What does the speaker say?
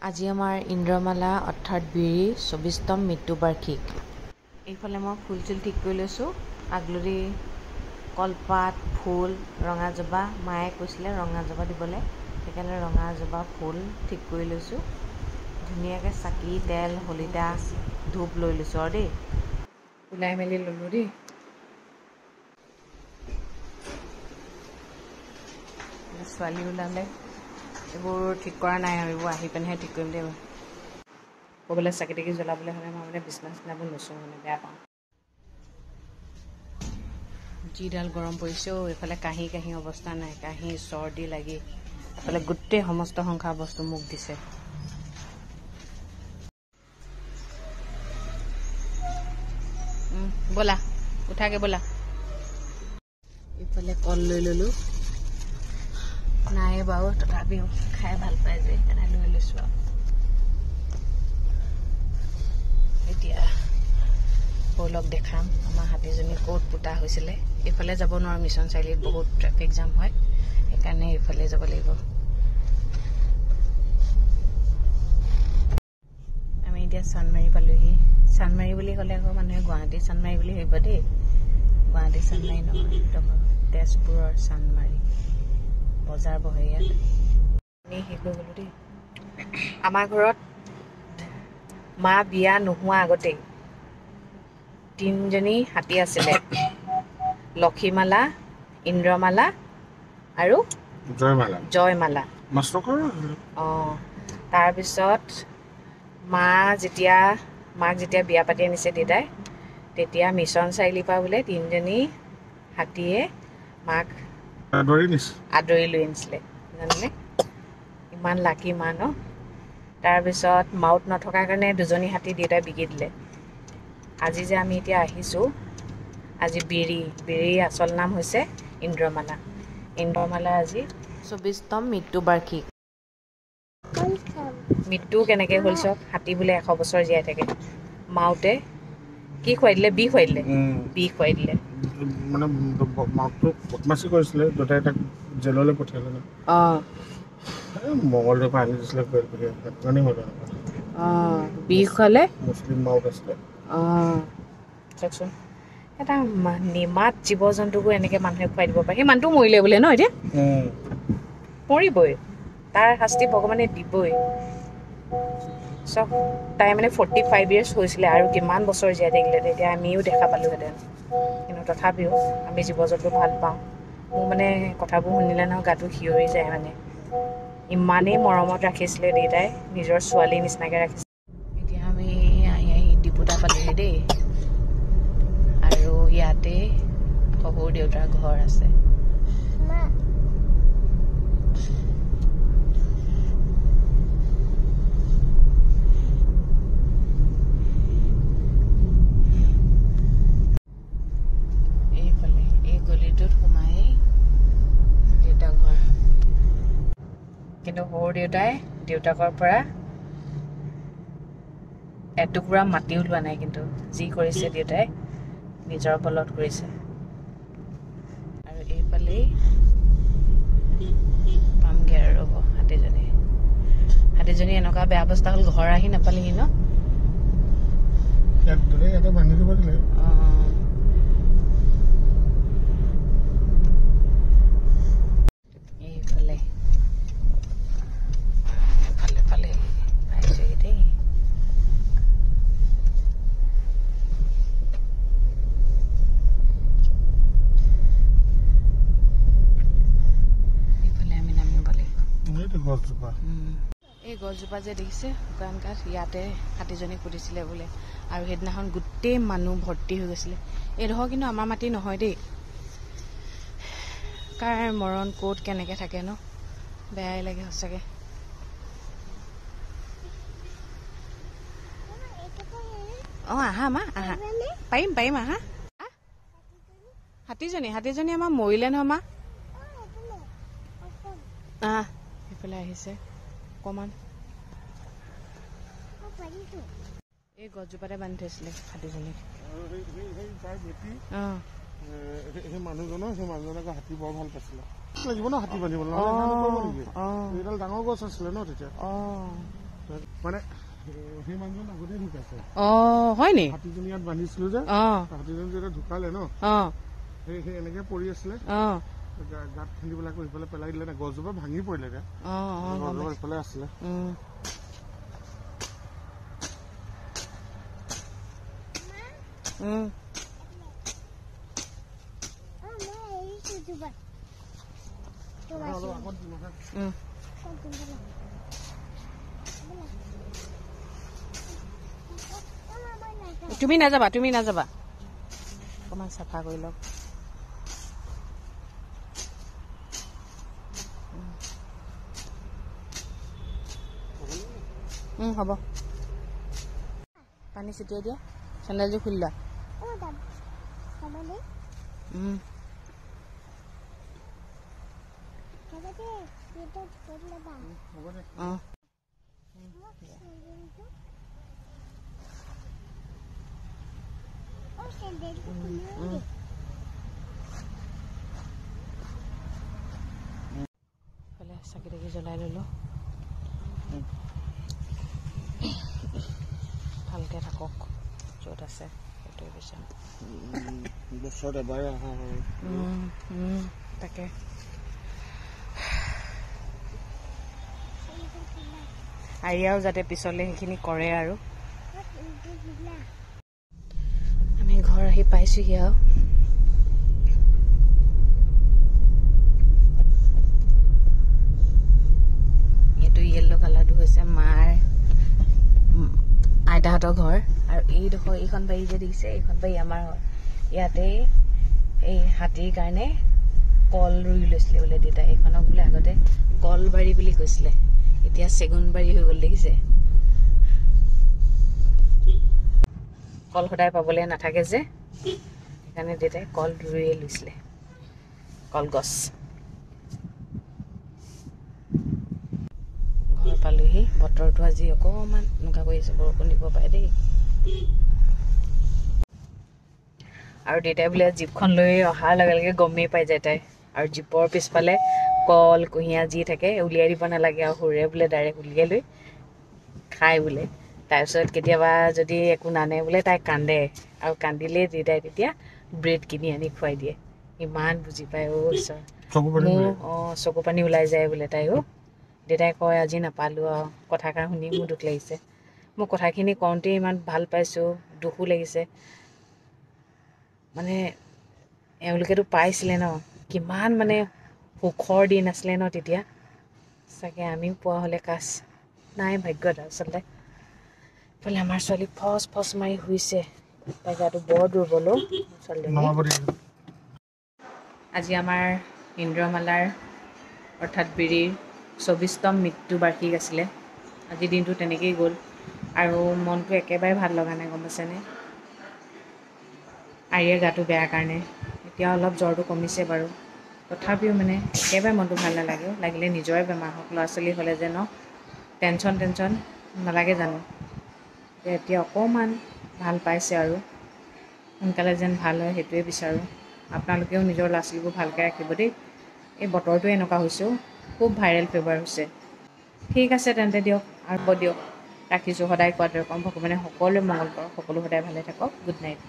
আজি আমাৰ ইন্দ্ৰমালা অৰ্থাৎ বিৰি 24তম মৃত্যুবাৰ্ষিক। এইফালে মই ফুল চুল ঠিক কৰি লৈছোঁ। আগলৰি কলপাত ফুল ৰঙা জবা মায়ে কৈছিলে ৰঙা জবা দিবলৈ, সেইকাৰণে ৰঙা জবা ফুল ঠিক কৰি লৈছোঁ। ধুনীয়াকৈ চাকি তেল শলিতা ধূপ লৈ লৈছোঁ আৰু দেই, ওলাই মেলি ল'লোঁ দেই। ছোৱালী ওলালে এইবোৰ ঠিক কৰা নাই আৰু এইবোৰ আহি পিনেহে ঠিক কৰিম দেই। ক'ৰবালৈ চাকি তাকি জ্বলাবলৈ হ'লে মই বিচনা চিচনাবোৰ নুচোঁ, বেয়া পাওঁ। যিডাল গৰম পৰিছেও, এইফালে কাহি কাহি অৱস্থা নাই, কাহি চৰ্দি লাগি এইফালে গোটেই সমস্ত সংসাৰ বস্তু মোক দিছে। ব'লা উঠাকে ব'লা। এইফালে কল লৈ ল'লোঁ, নাই বাৰু তথাপিও খাই ভাল পাই যে সেইকাৰণে লৈ লৈছোঁ আৰু। এতিয়া ব'লক দেখাম আমাৰ হাতীজনী ক'ত পোতা হৈছিলে। এইফালে যাব নোৱাৰোঁ, মিছন চাৰিআলিত বহুত ট্ৰেফিক জাম হয়, সেইকাৰণে এইফালে যাব লাগিব। আমি এতিয়া চান্দমাৰি পালোহি। চান্দমাৰি বুলি ক'লে আকৌ মানুহে গুৱাহাটী চান্দমাৰি বুলি ভাবিব দেই। গুৱাহাটী চান্দমাৰি নহয়, তেজপুৰৰ চান্দমাৰি বজাৰ বহে ইয়াত। আমি শেষ হৈ গ'লোঁ দেই। আমাৰ ঘৰত মা বিয়া নোহোৱা আগতেই 3জনী হাতী আছিলে, লক্ষীমালা, ইন্দ্ৰমালা আৰু জয়মালা। অঁ, তাৰপিছত মাক যেতিয়া বিয়া পাতি আনিছে দেউতাই, তেতিয়া মিছন চাৰিআলিৰ পৰা বোলে 3জনী হাতীয়ে মাক আদৰি লৈ আনিছিলে, জানানে? ইমান লাকি মা ন। তাৰপিছত মাউত নথকাৰ কাৰণে 2জনী হাতী দেউতাই বিকি দিলে। আজি যে আমি এতিয়া আহিছোঁ, আজি বিৰিৰ আচল নাম হৈছে ইন্দ্ৰমালা। ইন্দ্ৰমালা আজি 24তম মৃত্যুবাৰ্ষিক। মৃত্যু কেনেকৈ হ'ল চাওক, হাতী বোলে 100 বছৰ জীয়াই থাকে। মাউতে কি খুৱাই দিলে? বিষ খুৱাই দিলে। বিষ খুৱাই দিলে মানে মাউতটো বদমাচি কৰিছিলে, দেউতাই তাক জেললৈ পঠিয়ালে ন। অঁ, মঙলদৈৰ পৰা আনি দিছিলে, বিষ খুৱালে। মুছলিম মাউত আছিলে। অঁ, চাওকচোন, এটা নিমাত জীৱ জন্তুকো এনেকৈ মানুহে খুৱাই দিব পাৰে। সেই মানুহটো মৰিলে বোলে ন, এতিয়া মৰিবই, তাৰ শাস্তি ভগৱানে দিবই। চব তাই মানে 45 years হৈছিলে, আৰু কিমান বছৰ জীয়াই থাকিলে তেতিয়া আমিও দেখা পালোঁহেঁতেন। কিন্তু তথাপিও আমি জীৱ জন্তু ভাল পাওঁ। মোৰ মানে কথাবোৰ শুনিলে নহয় গাটো সিঁয়ৰি যায়। মানে ইমানেই মৰমত ৰাখিছিলে দেউতাই, নিজৰ ছোৱালীৰ নিচিনাকৈ ৰাখিছিলে। এতিয়া আমি আহি ডিপুটা পালোহি দেই, আৰু ইয়াতে শহুৰ দেউতাৰ ঘৰ আছে। এইফালে এই গলিটোত সোমাই দেউতাৰ ঘৰ, কিন্তু সৰু দেউতাই দেউতাকৰ পৰা এটুকুৰা মাটিও লোৱা নাই। কিন্তু যি কৰিছে দেউতাই নিজৰ বলত কৰিছে। আৰু এইফালেই পামগৈ আৰু ৰ'ব হাতীজনী এনেকুৱা বেয়া অৱস্থা হ'ল, ঘৰ আহি নাপালেহি ন। এইফালে পাইছেহি দেই। এই গছজোপা যে দেখিছে শুকান কাঠ, ইয়াতে হাতীজনী পুতিছিলে বোলে, আৰু সেইদিনাখন গোটেই মানুহ ভৰ্তি হৈ গৈছিলে। এইডোখৰ কিন্তু আমাৰ মাটি নহয় দেই। কাৰ মৰণ ক'ত কেনেকৈ থাকে ন, বেয়াই লাগে সঁচাকৈ। অঁ, আহা মা, আহা, পাৰিম আহা। হাতীজনী আমাৰ মৰিলে নহয় মা। আহ, সেইফালে আহিছে অকণমান। এই গছজোপাতে বান্ধি থৈছিলে হাতীজনীক। অঁ, সেই মানুহজনক হাতী বৰ ভাল পাইছিলে। লাগিব ন হাতী বান্ধিবলৈ, এইডাল ডাঙৰ গছ আছিলে ন তেতিয়া। মানে সেই মানুহজন আগতে ঢুকাইছে হয় নি হাতীজনী ইয়াত বান্ধিছিলো যে হাতীজনী যেতিয়া ঢুকালে ন সেই এনেকে পৰি আছিলে গাঁত খান্দি পেলাই সিফালে পেলাই দিলে না গছজোপা ভাঙি পৰিলে গছজোপা ইফালে আছিলে তুমি নাযাবা অকণমান চাফা কৰি লওক হ'ব পানী ছটিয়াই দিয়া চেণ্ডেলযোৰ খুলি লোৱা চাকি তাকি জ্বলাই ললো ভালকে থাকক য'ত আছে সেইটোৱে বিচাৰোঁ বছৰত এবাৰ অহা হয় তাকে আৰিয়াও যাতে পিছলে সেইখিনি কৰে আৰু আমি ঘৰ আহি পাইছোহি আৰু এইটো য়েল্লো কালাৰটো হৈছে মাৰ আইতাহঁতৰ ঘৰ আৰু এইডোখৰ এইখন বাৰী যে দেখিছে এইখন বাৰী আমাৰ হয় ইয়াতে এই হাতীৰ কাৰণে কল ৰুই লৈছিলে বোলে দেউতাই এইখনক বোলে আগতে কলবাৰী বুলি কৈছিলে এতিয়া চেগুনবাৰী হৈ গ'ল দেখিছে কল সদায় পাবলৈ নাথাকে যে সেইকাৰণে দেউতাই কল ৰুইয়ে লৈছিলে কলগছ ঘৰ পালোহি বতৰটো আজি অকণমান এনেকুৱা কৰি আছে বৰষুণ দিব পাৰে দেই আৰু দেউতাই বোলে জীপখন লৈ অহাৰ লগে লগে গমেই পাই যায় তাই আৰু জীপৰ পিছফালে কল কুঁহিয়াৰ যি থাকে উলিয়াই দিব নালাগে আৰু সুৰে বোলে ডাইৰেক্ট উলিয়াই লৈ খাই বোলে তাৰপিছত কেতিয়াবা যদি একো নানে বোলে তাই কান্দে আৰু কান্দিলেই দেউতাই তেতিয়া ব্ৰেড কিনি আনি খুৱাই দিয়ে ইমান বুজি পায় ঈশ্বৰ মোৰ চকু পানী ওলাই যায় বোলে তাইও দেউতাই কয় আজি নাপালোঁ আৰু কথাষাৰ শুনি মোৰ দুখ লাগিছে মই কথাখিনি কওঁতেই ইমান ভাল পাইছোঁ দুখো লাগিছে মানে এওঁলোকেতো পাইছিলে ন কিমান মানে সুখৰ দিন আছিলে ন তেতিয়া চাগে আমিও পোৱা হ'লে কাচ নাই ভাগ্যত আচলতে ইফালে আমাৰ ছোৱালী ফচ ফচ মাৰি শুইছে তাই গাটো বৰ দুৰ্বল ছোৱালীজনী আজি আমাৰ ইন্দ্ৰমালাৰ অৰ্থাৎ বীৰীৰ 24তম মৃত্যুবাৰ্ষিক আছিলে আজিৰ দিনটো তেনেকেই গ'ল আৰু মনটো একেবাৰে ভাল লগা নাই গম পাইছেনে আৰিয়াৰ গাটো বেয়াৰ কাৰণে এতিয়া অলপ জ্বৰটো কমিছে বাৰু তথাপিও মানে একেবাৰে মনটো ভাল নালাগে লাগিলে নিজৰে বেমাৰ হওক ল'ৰা ছোৱালী হ'লে যে ন টেনশ্যন নালাগে জানো এতিয়া অকণমান ভাল পাইছে আৰু সোনকালে যেন ভাল হয় সেইটোৱে বিচাৰোঁ আপোনালোকেও নিজৰ ল'ৰা ছোৱালীবোৰ ভালকৈ ৰাখিব দেই এই বতৰটো এনেকুৱা হৈছেও খুব ভাইৰেল ফিভাৰ হৈছে ঠিক আছে তেন্তে দিয়ক আৰু দিয়ক ৰাখিছোঁ সদায় কোৱাৰ দৰে কম ভগৱানে সকলোৱে মংগল কৰক সকলো সদায় ভালে থাকক গুড নাইট